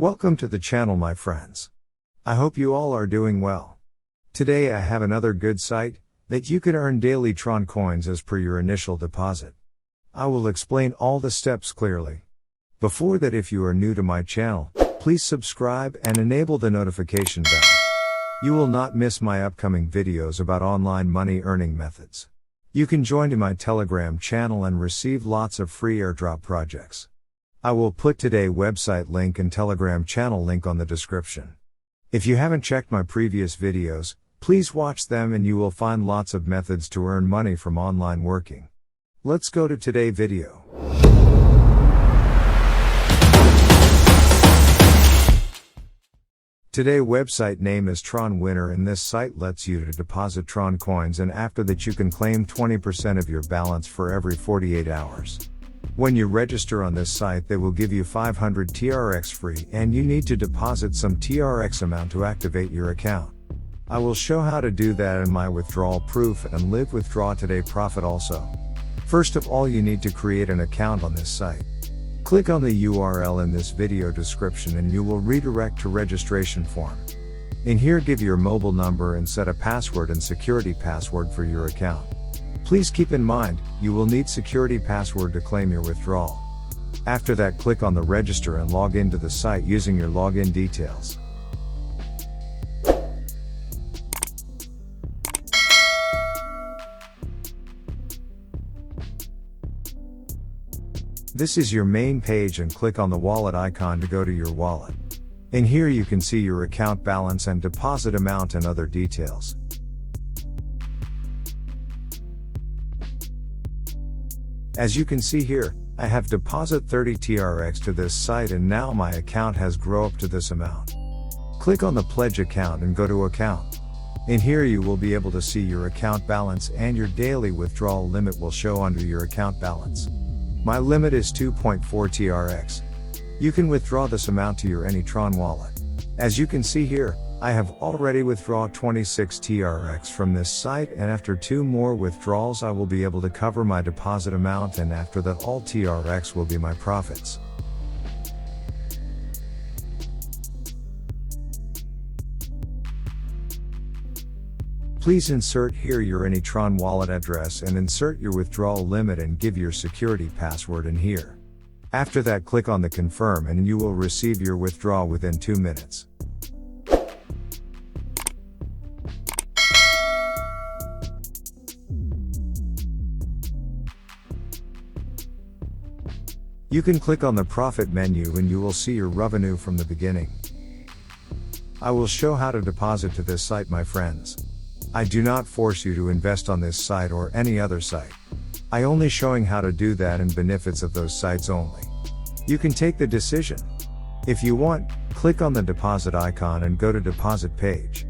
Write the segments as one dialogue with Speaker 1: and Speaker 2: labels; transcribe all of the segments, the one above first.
Speaker 1: Welcome to the channel, my friends. I hope you all are doing well. Today I have another good site that you can earn daily Tron coins as per your initial deposit. I will explain all the steps clearly. Before that, if you are new to my channel, please subscribe and enable the notification bell. You will not miss my upcoming videos about online money earning methods. You can join in my Telegram channel and receive lots of free airdrop projects. I will put today's website link and Telegram channel link on the description. If you haven't checked my previous videos, please watch them and you will find lots of methods to earn money from online working. Let's go to today's video. Today's website name is Tron Winner, and this site lets you to deposit Tron coins, and after that you can claim 20% of your balance for every 48 hours. When you register on this site, they will give you 500 TRX free, and you need to deposit some TRX amount to activate your account. I will show how to do that in my withdrawal proof and live withdraw today profit also. First of all, you need to create an account on this site. Click on the URL in this video description and you will redirect to registration form. In here, give your mobile number and set a password and security password for your account. Please keep in mind, you will need security password to claim your withdrawal. After that, click on the register and log into the site using your login details. This is your main page, and click on the wallet icon to go to your wallet. In here you can see your account balance and deposit amount and other details. As you can see here, I have deposit 30 TRX to this site, and now my account has grown up to this amount. Click on the pledge account and go to account. In here you will be able to see your account balance, and your daily withdrawal limit will show under your account balance. My limit is 2.4 TRX. You can withdraw this amount to your any Tron wallet. As you can see here, I have already withdrawn 26 TRX from this site, and after 2 more withdrawals I will be able to cover my deposit amount, and after that all TRX will be my profits. Please insert here your any Tron wallet address and insert your withdrawal limit and give your security password in here. After that, click on the confirm and you will receive your withdrawal within 2 minutes. You can click on the profit menu and you will see your revenue from the beginning. I will show how to deposit to this site, my friends. I do not force you to invest on this site or any other site. I only showing how to do that and benefits of those sites only. You can take the decision. If you want, click on the deposit icon and go to deposit page.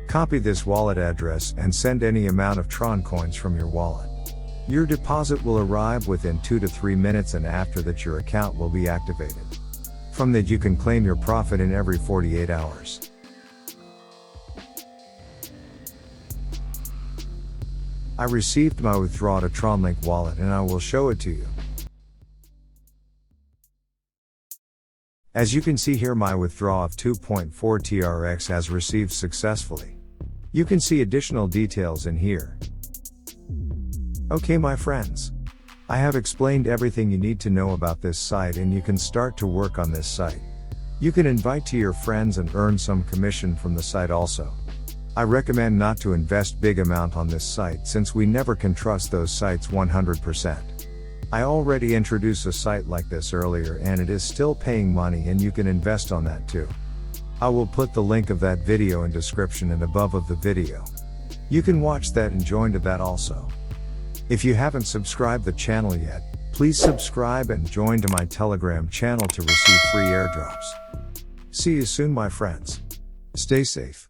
Speaker 1: Copy this wallet address and send any amount of Tron coins from your wallet. Your deposit will arrive within 2 to 3 minutes, and after that your account will be activated. From that you can claim your profit in every 48 hours. I received my withdrawal to TronLink wallet and I will show it to you. As you can see here, my withdrawal of 2.4 TRX has received successfully. You can see additional details in here. Okay, my friends. I have explained everything you need to know about this site, and you can start to work on this site. You can invite to your friends and earn some commission from the site also. I recommend not to invest big amount on this site since we never can trust those sites 100%. I already introduced a site like this earlier and it is still paying money, and you can invest on that too. I will put the link of that video in description and above of the video. You can watch that and join to that also. If you haven't subscribed the channel yet, please subscribe and join to my Telegram channel to receive free airdrops. See you soon, my friends. Stay safe.